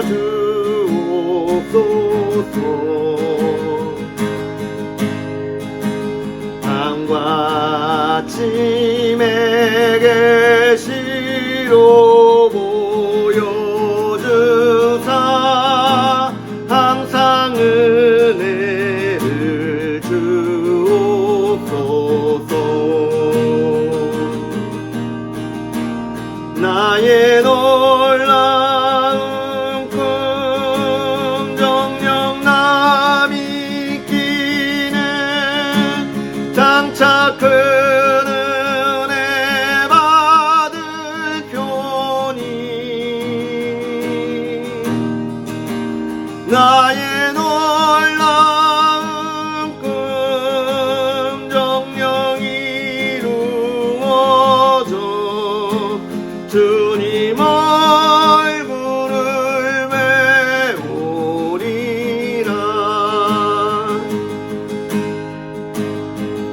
주옵소서. 밤과 아침에 계시로 보여주사 항상 은혜를 주옵소서. 나의 놀라운 꿈 정녕 남이 있기는 장차 큰 은혜 받을 표니 나의 놀라운 꿈 정녕 이루어져 주님 얼굴을 배우리라.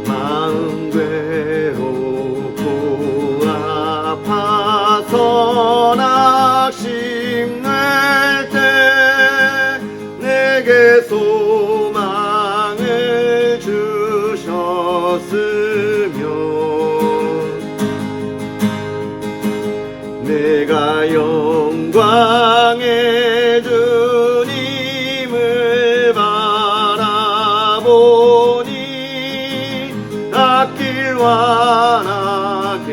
마음 괴롭고 아파서 낙심될 때 내게 소망을 주셨으며 내가 영광의 주님을 바라보니 앞길 환하게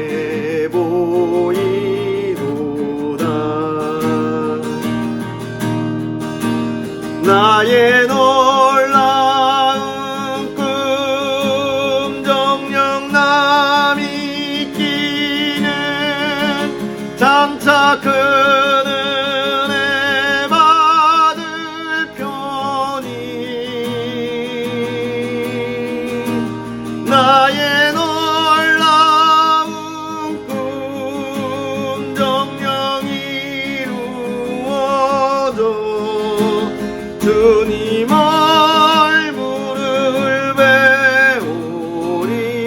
보이도다. 나의 놀라운 꿈 정녕 남이 있기는 장차 큰 은혜 받을 표니 나의 놀라운 꿈 정녕 이루어져 주님 얼굴을 배우리라.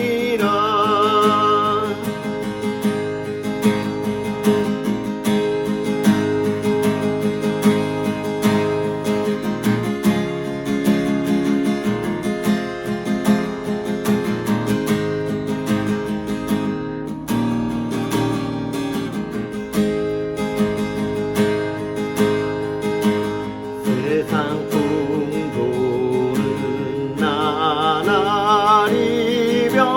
세상 풍조는 나날이 변하여도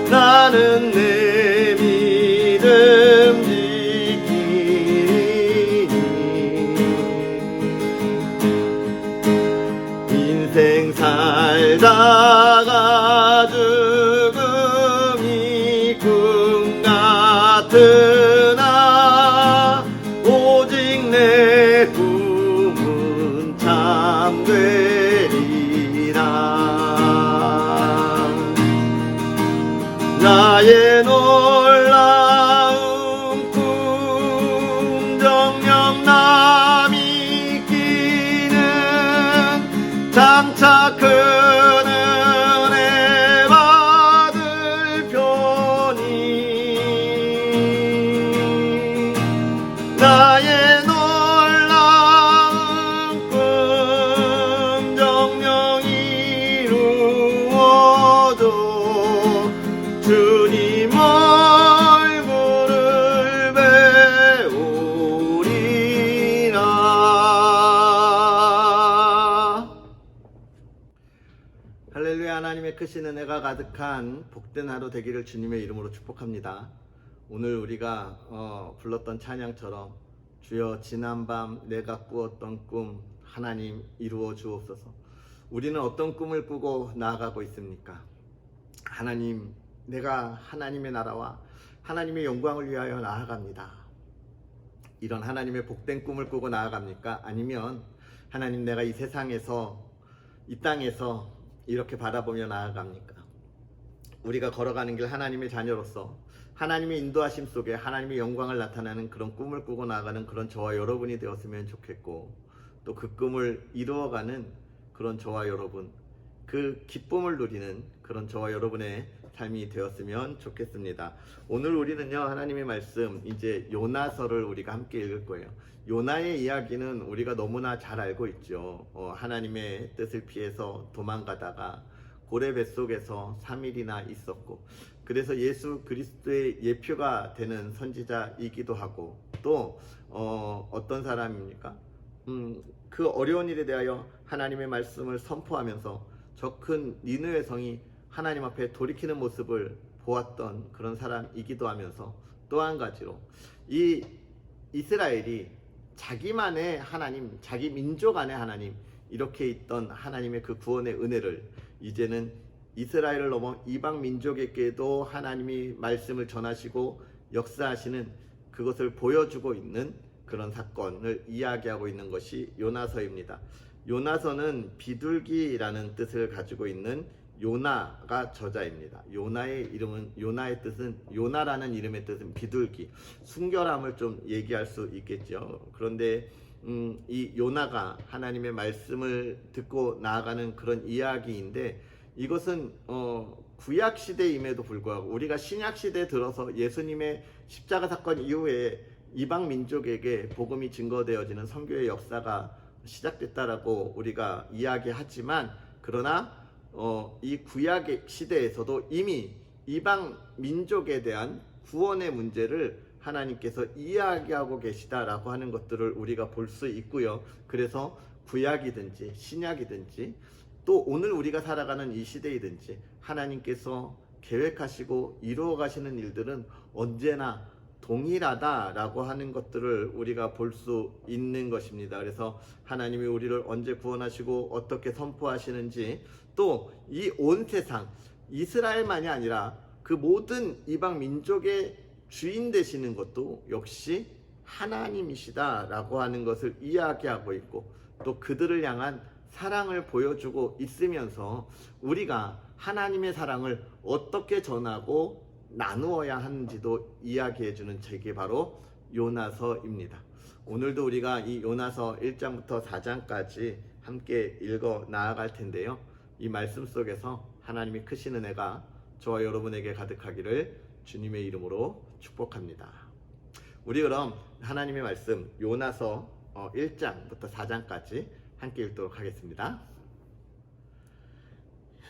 나는 내 믿음 지키리니 인생 살다가 죽음이 꿈 같으나 오직 내 꿈은 참되리라. 나의 놀라운 꿈 정녕 남이 있기는 장차 큰 은혜 받을 표니 나의 놀라운 꿈 정녕 이루어져 주님 얼굴을 배우리라. 할렐루야. 하나님의 크신 은혜가 가득한 복된 하루 되기를 주님의 이름으로 축복합니다. 오늘 우리가 불렀던 찬양처럼 주여 지난밤 내가 꾸었던 꿈 하나님 이루어 주옵소서. 우리는 어떤 꿈을 꾸고 나아가고 있습니까? 하나님, 내가 하나님의 나라와 하나님의 영광을 위하여 나아갑니다. 이런 하나님의 복된 꿈을 꾸고 나아갑니까? 아니면 하나님, 내가 이 세상에서 이 땅에서 이렇게 바라보며 나아갑니까? 우리가 걸어가는 길 하나님의 자녀로서 하나님의 인도하심 속에 하나님의 영광을 나타내는 그런 꿈을 꾸고 나아가는 그런 저와 여러분이 되었으면 좋겠고, 또 그 꿈을 이루어가는 그런 저와 여러분, 그 기쁨을 누리는 그런 저와 여러분의 삶이 되었으면 좋겠습니다. 오늘 우리는요, 하나님의 말씀 이제 요나서를 우리가 함께 읽을 거예요. 요나의 이야기는 우리가 너무나 잘 알고 있죠. 하나님의 뜻을 피해서 도망가다가 고래 뱃속에서 3일이나 있었고, 그래서 예수 그리스도의 예표가 되는 선지자이기도 하고, 또 어떤 사람입니까? 그 어려운 일에 대하여 하나님의 말씀을 선포하면서 저 큰 니느웨 성이 하나님 앞에 돌이키는 모습을 보았던 그런 사람이기도 하면서, 또 한 가지로 이 이스라엘이 자기만의 하나님, 자기 민족 안의 하나님, 이렇게 있던 하나님의 그 구원의 은혜를 이제는 이스라엘을 넘어 이방 민족에게도 하나님이 말씀을 전하시고 역사하시는 그것을 보여주고 있는 그런 사건을 이야기하고 있는 것이 요나서입니다. 요나서는 비둘기라는 뜻을 가지고 있는 요나가 저자입니다. 요나의 뜻은, 요나라는 이름의 뜻은 비둘기, 순결함을 좀 얘기할 수 있겠죠. 그런데 이 요나가 하나님의 말씀을 듣고 나아가는 그런 이야기인데, 이것은 구약 시대임에도 불구하고 우리가 신약 시대에 들어서 예수님의 십자가 사건 이후에 이방 민족에게 복음이 증거되어지는 선교의 역사가 시작됐다라고 우리가 이야기하지만, 그러나 이 구약 시대에서도 이미 이방 민족에 대한 구원의 문제를 하나님께서 이야기하고 계시다라고 하는 것들을 우리가 볼 수 있고요. 그래서 구약이든지 신약이든지 또 오늘 우리가 살아가는 이 시대이든지 하나님께서 계획하시고 이루어 가시는 일들은 언제나 동일하다라고 하는 것들을 우리가 볼 수 있는 것입니다. 그래서 하나님이 우리를 언제 구원하시고 어떻게 선포하시는지, 또 이 온 세상, 이스라엘만이 아니라 그 모든 이방 민족의 주인 되시는 것도 역시 하나님이시다라고 하는 것을 이야기하고 있고, 또 그들을 향한 사랑을 보여주고 있으면서 우리가 하나님의 사랑을 어떻게 전하고 나누어야 하는지도 이야기해주는 책이 바로 요나서입니다. 오늘도 우리가 이 요나서 1장부터 4장까지 함께 읽어 나아갈 텐데요. 이 말씀 속에서 하나님이 크신 은혜가 저와 여러분에게 가득하기를 주님의 이름으로 축복합니다. 우리 그럼 하나님의 말씀 요나서 1장부터 4장까지 함께 읽도록 하겠습니다.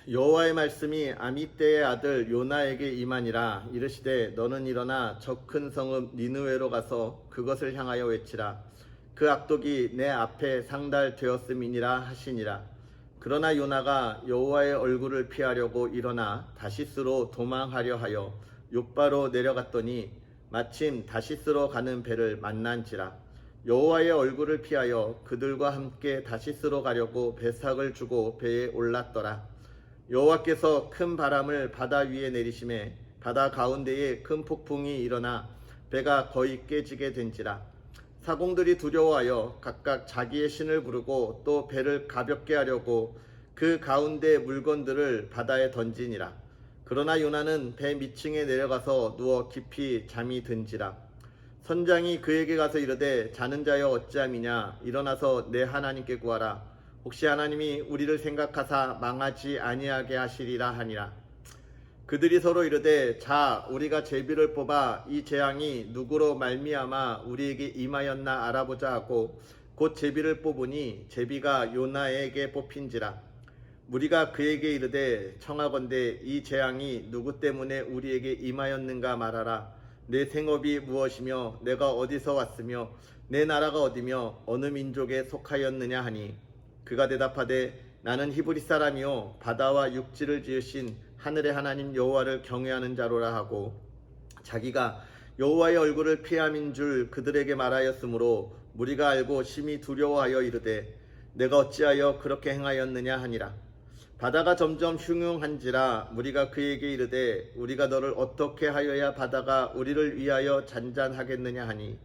여호와의 말씀이 아미떼의 아들 요나에게 임하니라. 이르시되 너는 일어나 저 큰 성읍 니느웨로 가서 그것을 향하여 외치라. 그 악독이 내 앞에 상달되었음이니라 하시니라. 그러나 요나가 여호와의 얼굴을 피하려고 일어나 다시스로 도망하려 하여 욥바로 내려갔더니 마침 다시스로 가는 배를 만난지라. 여호와의 얼굴을 피하여 그들과 함께 다시스로 가려고 배삭을 주고 배에 올랐더라. 여호와께서 큰 바람을 바다 위에 내리심에 바다 가운데에 큰 폭풍이 일어나 배가 거의 깨지게 된지라. 사공들이 두려워하여 각각 자기의 신을 부르고 또 배를 가볍게 하려고 그 가운데 물건들을 바다에 던지니라. 그러나 요나는 배 밑층에 내려가서 누워 깊이 잠이 든지라. 선장이 그에게 가서 이르되 자는 자여 어찌함이냐. 일어나서 내 하나님께 구하라. 혹시 하나님이 우리를 생각하사 망하지 아니하게 하시리라 하니라. 그들이 서로 이르되 자 우리가 제비를 뽑아 이 재앙이 누구로 말미암아 우리에게 임하였나 알아보자 하고 곧 제비를 뽑으니 제비가 요나에게 뽑힌지라. 무리가 그에게 이르되 청하건대 이 재앙이 누구 때문에 우리에게 임하였는가 말하라. 내 생업이 무엇이며 내가 어디서 왔으며 내 나라가 어디며 어느 민족에 속하였느냐 하니, 그가 대답하되 나는 히브리 사람이요 바다와 육지를 지으신 하늘의 하나님 여호와를 경외하는 자로라 하고, 자기가 여호와의 얼굴을 피함인 줄 그들에게 말하였으므로 무리가 알고 심히 두려워하여 이르되 내가 어찌하여 그렇게 행하였느냐 하니라. 바다가 점점 흉흉한지라. 무리가 그에게 이르되 우리가 너를 어떻게 하여야 바다가 우리를 위하여 잔잔하겠느냐 하니,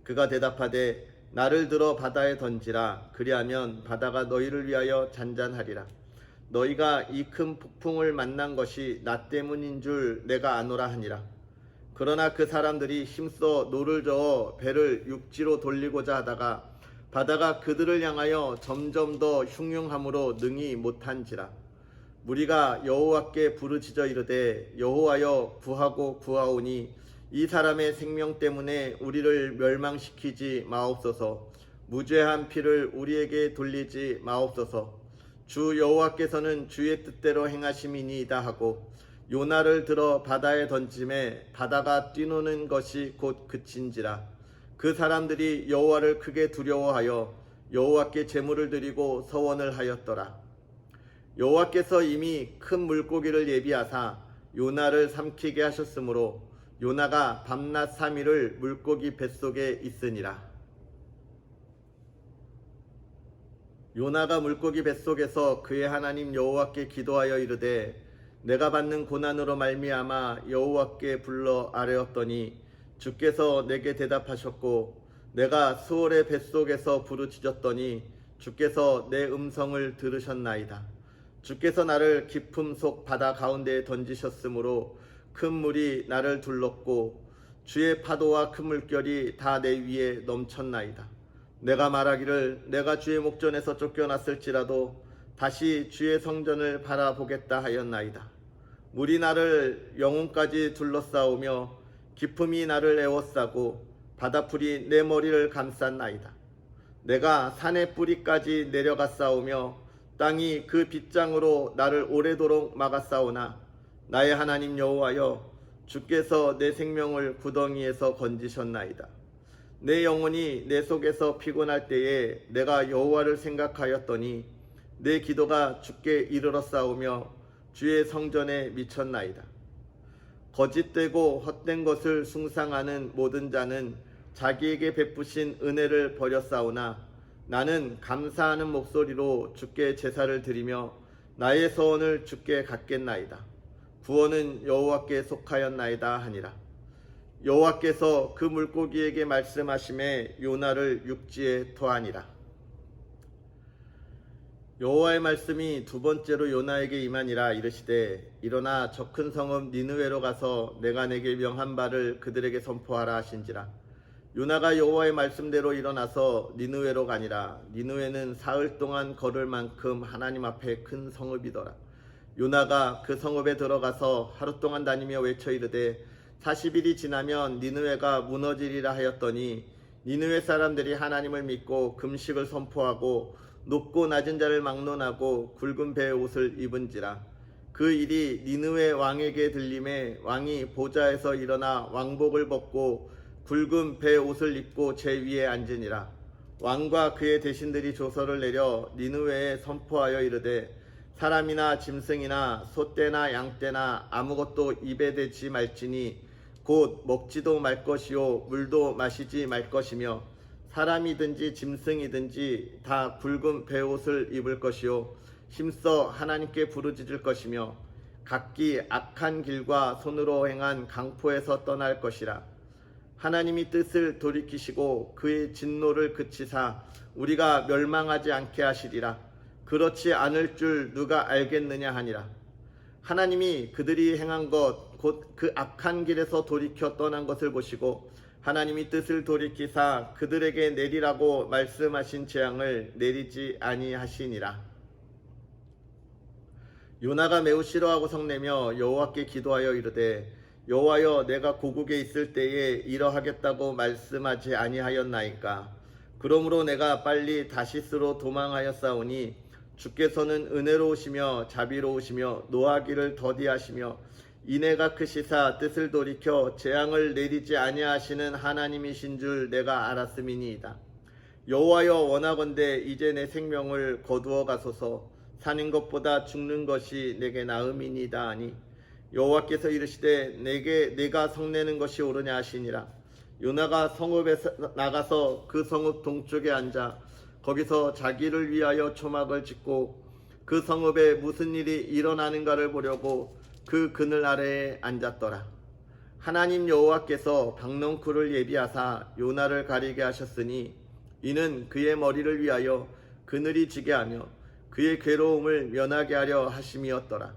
그가 대답하되 나를 들어 바다에 던지라. 그리하면 바다가 너희를 위하여 잔잔하리라. 너희가 이 큰 폭풍을 만난 것이 나 때문인 줄 내가 아노라 하니라. 그러나 그 사람들이 힘써 노를 저어 배를 육지로 돌리고자 하다가 바다가 그들을 향하여 점점 더 흉흉함으로 능히 못한지라. 무리가 여호와께 부르짖어 이르되 여호와여 구하고 구하오니 이 사람의 생명 때문에 우리를 멸망시키지 마옵소서. 무죄한 피를 우리에게 돌리지 마옵소서. 주 여호와께서는 주의 뜻대로 행하심이니이다 하고 요나를 들어 바다에 던짐에 바다가 뛰노는 것이 곧 그친지라. 그 사람들이 여호와를 크게 두려워하여 여호와께 제물을 드리고 서원을 하였더라. 여호와께서 이미 큰 물고기를 예비하사 요나를 삼키게 하셨으므로 요나가 밤낮 3일을 물고기 뱃속에 있으니라. 요나가 물고기 뱃속에서 그의 하나님 여호와께 기도하여 이르되 내가 받는 고난으로 말미암아 여호와께 불러 아뢰었더니 주께서 내게 대답하셨고 내가 수월의 뱃속에서 부르짖었더니 주께서 내 음성을 들으셨나이다. 주께서 나를 깊음 속 바다 가운데에 던지셨으므로 큰 물이 나를 둘렀고 주의 파도와 큰 물결이 다 내 위에 넘쳤나이다. 내가 말하기를 내가 주의 목전에서 쫓겨났을지라도 다시 주의 성전을 바라보겠다 하였나이다. 물이 나를 영혼까지 둘러싸우며 깊음이 나를 에워싸고 바다풀이 내 머리를 감쌌나이다. 내가 산의 뿌리까지 내려갔사오며 땅이 그 빗장으로 나를 오래도록 막았사오나 나의 하나님 여호와여 주께서 내 생명을 구덩이에서 건지셨나이다. 내 영혼이 내 속에서 피곤할 때에 내가 여호와를 생각하였더니 내 기도가 주께 이르렀사오며 주의 성전에 미쳤나이다. 거짓되고 헛된 것을 숭상하는 모든 자는 자기에게 베푸신 은혜를 버렸사오나 나는 감사하는 목소리로 주께 제사를 드리며 나의 서원을 주께 갚겠나이다. 구원은 여호와께 속하였나이다 하니라. 여호와께서 그 물고기에게 말씀하심에 요나를 육지에 토하니라. 여호와의 말씀이 두 번째로 요나에게 임하니라. 이르시되 일어나 저 큰 성읍 니느웨로 가서 내가 내게 명한 바를 그들에게 선포하라 하신지라. 요나가 여호와의 말씀대로 일어나서 니느웨로 가니라. 니느웨는 사흘 동안 걸을 만큼 하나님 앞에 큰 성읍이더라. 요나가 그 성읍에 들어가서 하루 동안 다니며 외쳐 이르되 40일이 지나면 니느웨가 무너지리라 하였더니 니느웨 사람들이 하나님을 믿고 금식을 선포하고 높고 낮은 자를 막론하고 굵은 배의 옷을 입은지라. 그 일이 니느웨 왕에게 들림에 왕이 보좌에서 일어나 왕복을 벗고 굵은 배의 옷을 입고 제 위에 앉으니라. 왕과 그의 대신들이 조서를 내려 니느웨에 선포하여 이르되 사람이나 짐승이나 소떼나 양떼나 아무것도 입에 대지 말지니 곧 먹지도 말 것이요 물도 마시지 말 것이며 사람이든지 짐승이든지 다 굵은 베옷을 입을 것이요 힘써 하나님께 부르짖을 것이며 각기 악한 길과 손으로 행한 강포에서 떠날 것이라. 하나님이 뜻을 돌이키시고 그의 진노를 그치사 우리가 멸망하지 않게 하시리라. 그렇지 않을 줄 누가 알겠느냐 하니라. 하나님이 그들이 행한 것 곧 그 악한 길에서 돌이켜 떠난 것을 보시고 하나님이 뜻을 돌이키사 그들에게 내리라고 말씀하신 재앙을 내리지 아니하시니라. 요나가 매우 싫어하고 성내며 여호와께 기도하여 이르되 여호와여 내가 고국에 있을 때에 이러하겠다고 말씀하지 아니하였나이까. 그러므로 내가 빨리 다시스로 도망하였사오니 주께서는 은혜로우시며 자비로우시며 노하기를 더디하시며 인애가 크시사 뜻을 돌이켜 재앙을 내리지 아니하시는 하나님이신 줄 내가 알았음이니이다. 여호와여 원하건대 이제 내 생명을 거두어 가소서. 사는 것보다 죽는 것이 내게 나음이니이다 하니 여호와께서 이르시되 내가 성내는 것이 옳으냐 하시니라. 요나가 성읍에 나가서 그 성읍 동쪽에 앉아 거기서 자기를 위하여 초막을 짓고 그 성읍에 무슨 일이 일어나는가를 보려고 그 그늘 아래에 앉았더라. 하나님 여호와께서 박넝쿨을 예비하사 요나를 가리게 하셨으니 이는 그의 머리를 위하여 그늘이 지게 하며 그의 괴로움을 면하게 하려 하심이었더라.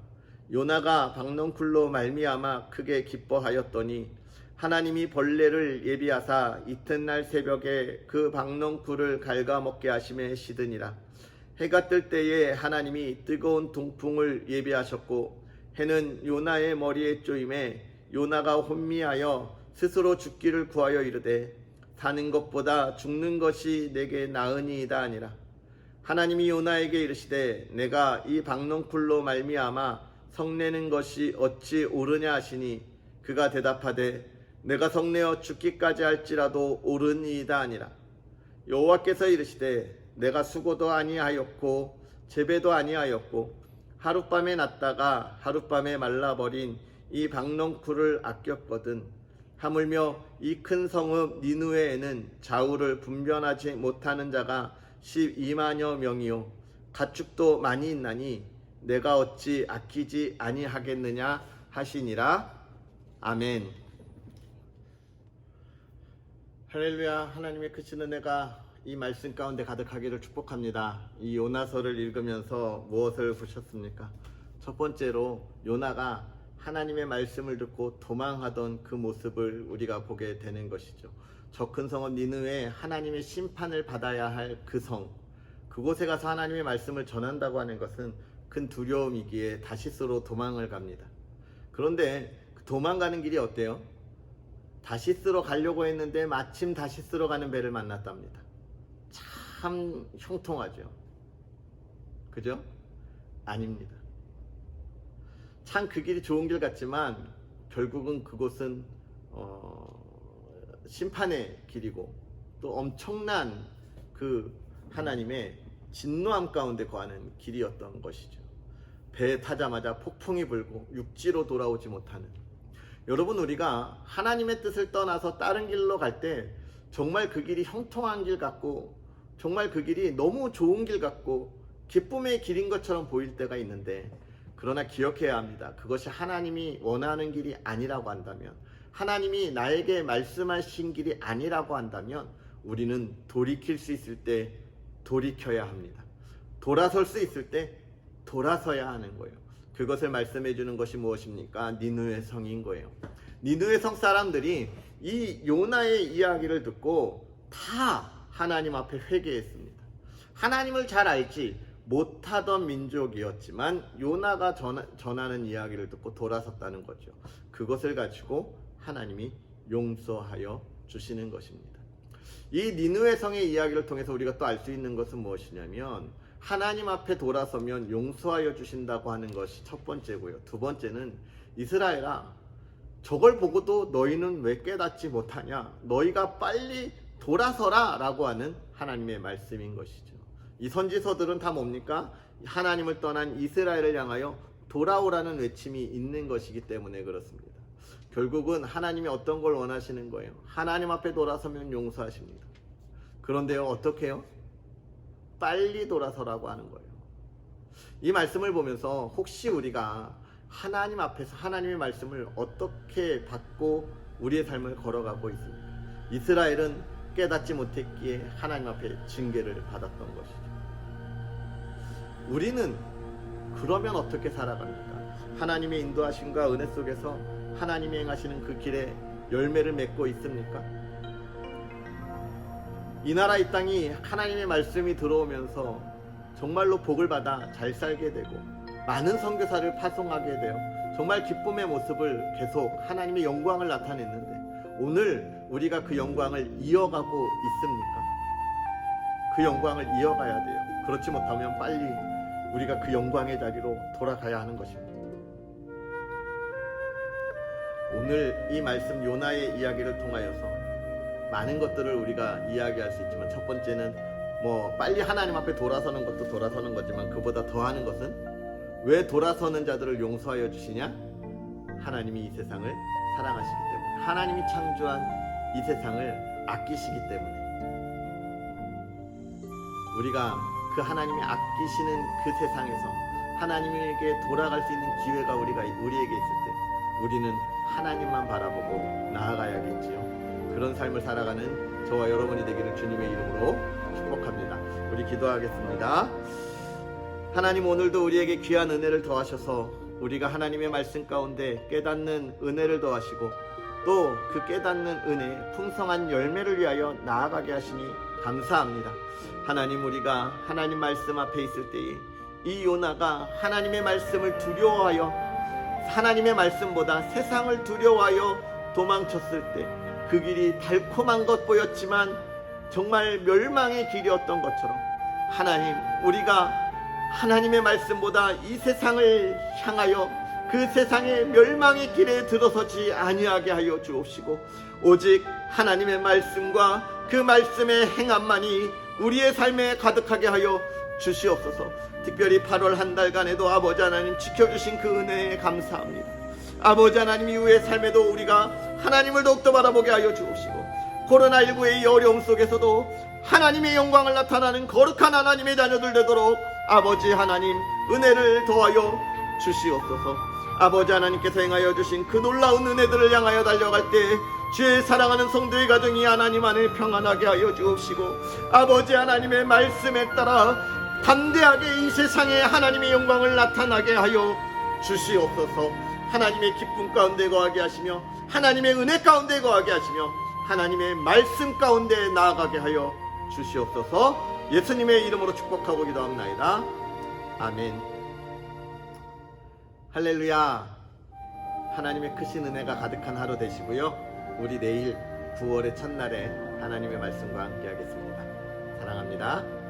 요나가 박넝쿨로 말미암아 크게 기뻐하였더니 하나님이 벌레를 예비하사 이튿날 새벽에 그 박넝쿨을 갉아먹게 하심에 시드니라. 해가 뜰 때에 하나님이 뜨거운 동풍을 예비하셨고 해는 요나의 머리에 쪼임에 요나가 혼미하여 스스로 죽기를 구하여 이르되 사는 것보다 죽는 것이 내게 나으니이다 아니라. 하나님이 요나에게 이르시되 내가 이 박넝쿨로 말미암아 성내는 것이 어찌 옳으냐 하시니 그가 대답하되 내가 성내어 죽기까지 할지라도 옳으니이다 아니라. 여호와께서 이르시되 내가 수고도 아니하였고 재배도 아니하였고 하룻밤에 났다가 하룻밤에 말라버린 이 박넝쿨을 아꼈거든. 하물며 이 큰 성읍 니느웨에는 좌우를 분변하지 못하는 자가 12만여 명이요 가축도 많이 있나니 내가 어찌 아끼지 아니하겠느냐 하시니라. 아멘. 할렐루야. 하나님의 크신 은혜가 이 말씀 가운데 가득하기를 축복합니다. 이 요나서를 읽으면서 무엇을 보셨습니까? 첫 번째로 요나가 하나님의 말씀을 듣고 도망하던 그 모습을 우리가 보게 되는 것이죠. 저 큰 성은 니느웨에 하나님의 심판을 받아야 할 그 성, 그곳에 가서 하나님의 말씀을 전한다고 하는 것은 큰 두려움이기에 다시스로 도망을 갑니다. 그런데 그 도망가는 길이 어때요? 다시스로 가려고 했는데 마침 다시스로 가는 배를 만났답니다. 참 형통하죠. 그죠? 아닙니다. 참 그 길이 좋은 길 같지만 결국은 그곳은 심판의 길이고 또 엄청난 그 하나님의 진노함 가운데 거하는 길이었던 것이죠. 배에 타자마자 폭풍이 불고 육지로 돌아오지 못하는. 여러분, 우리가 하나님의 뜻을 떠나서 다른 길로 갈 때 정말 그 길이 형통한 길 같고 정말 그 길이 너무 좋은 길 같고 기쁨의 길인 것처럼 보일 때가 있는데, 그러나 기억해야 합니다. 그것이 하나님이 원하는 길이 아니라고 한다면, 하나님이 나에게 말씀하신 길이 아니라고 한다면 우리는 돌이킬 수 있을 때 돌이켜야 합니다. 돌아설 수 있을 때 돌아서야 하는 거예요. 그것을 말씀해 주는 것이 무엇입니까? 니느웨 성인 거예요. 니느웨 성 사람들이 이 요나의 이야기를 듣고 다 하나님 앞에 회개했습니다. 하나님을 잘 알지 못하던 민족이었지만 요나가 전하는 이야기를 듣고 돌아섰다는 거죠. 그것을 가지고 하나님이 용서하여 주시는 것입니다. 이 니느웨 성의 이야기를 통해서 우리가 또 알 수 있는 것은 무엇이냐면, 하나님 앞에 돌아서면 용서하여 주신다고 하는 것이 첫 번째고요. 두 번째는 이스라엘아, 저걸 보고도 너희는 왜 깨닫지 못하냐? 너희가 빨리 돌아서라 라고 하는 하나님의 말씀인 것이죠. 이 선지서들은 다 뭡니까? 하나님을 떠난 이스라엘을 향하여 돌아오라는 외침이 있는 것이기 때문에 그렇습니다. 결국은 하나님이 어떤 걸 원하시는 거예요? 하나님 앞에 돌아서면 용서하십니다. 그런데요, 어떻게 해요? 빨리 돌아서라고 하는 거예요. 이 말씀을 보면서 혹시 우리가 하나님 앞에서 하나님의 말씀을 어떻게 받고 우리의 삶을 걸어가고 있습니까? 이스라엘은 깨닫지 못했기에 하나님 앞에 징계를 받았던 것이죠. 우리는 그러면 어떻게 살아갑니까? 하나님의 인도하심과 은혜 속에서 하나님이 행하시는 그 길에 열매를 맺고 있습니까? 이 나라 이 땅이 하나님의 말씀이 들어오면서 정말로 복을 받아 잘 살게 되고 많은 선교사를 파송하게 되어 정말 기쁨의 모습을 계속 하나님의 영광을 나타냈는데, 오늘 우리가 그 영광을 이어가고 있습니까? 그 영광을 이어가야 돼요. 그렇지 못하면 빨리 우리가 그 영광의 자리로 돌아가야 하는 것입니다. 오늘 이 말씀 요나의 이야기를 통하여서 많은 것들을 우리가 이야기할 수 있지만, 첫 번째는 빨리 하나님 앞에 돌아서는 것도 돌아서는 거지만, 그보다 더하는 것은 왜 돌아서는 자들을 용서하여 주시냐? 하나님이 이 세상을 사랑하시기 때문에, 하나님이 창조한 이 세상을 아끼시기 때문에, 우리가 그 하나님이 아끼시는 그 세상에서 하나님에게 돌아갈 수 있는 기회가 우리에게 있을 때 우리는 하나님만 바라보고 나아가야겠지요. 그런 삶을 살아가는 저와 여러분이 되기를 주님의 이름으로 축복합니다. 우리 기도하겠습니다. 하나님, 오늘도 우리에게 귀한 은혜를 더하셔서 우리가 하나님의 말씀 가운데 깨닫는 은혜를 더하시고, 또 그 깨닫는 은혜, 풍성한 열매를 위하여 나아가게 하시니 감사합니다. 하나님, 우리가 하나님 말씀 앞에 있을 때에 이 요나가 하나님의 말씀을 두려워하여, 하나님의 말씀보다 세상을 두려워하여 도망쳤을 때 그 길이 달콤한 것 보였지만 정말 멸망의 길이었던 것처럼, 하나님, 우리가 하나님의 말씀보다 이 세상을 향하여 그 세상의 멸망의 길에 들어서지 아니하게 하여 주옵시고, 오직 하나님의 말씀과 그 말씀의 행함만이 우리의 삶에 가득하게 하여 주시옵소서. 특별히 8월 한 달간에도 아버지 하나님 지켜주신 그 은혜에 감사합니다. 아버지 하나님, 이후의 삶에도 우리가 하나님을 더욱더 바라보게 하여 주옵시고, 코로나19의 이 어려움 속에서도 하나님의 영광을 나타나는 거룩한 하나님의 자녀들 되도록 아버지 하나님 은혜를 더하여 주시옵소서. 아버지 하나님께서 행하여 주신 그 놀라운 은혜들을 향하여 달려갈 때 주의 사랑하는 성도의 가정이 하나님 안에 평안하게 하여 주옵시고, 아버지 하나님의 말씀에 따라 담대하게 이 세상에 하나님의 영광을 나타나게 하여 주시옵소서. 하나님의 기쁨 가운데 거하게 하시며, 하나님의 은혜 가운데 거하게 하시며, 하나님의 말씀 가운데 나아가게 하여 주시옵소서. 예수님의 이름으로 축복하고 기도합나이다. 아멘. 할렐루야. 하나님의 크신 은혜가 가득한 하루 되시고요. 우리 내일 9월의 첫날에 하나님의 말씀과 함께 하겠습니다. 사랑합니다.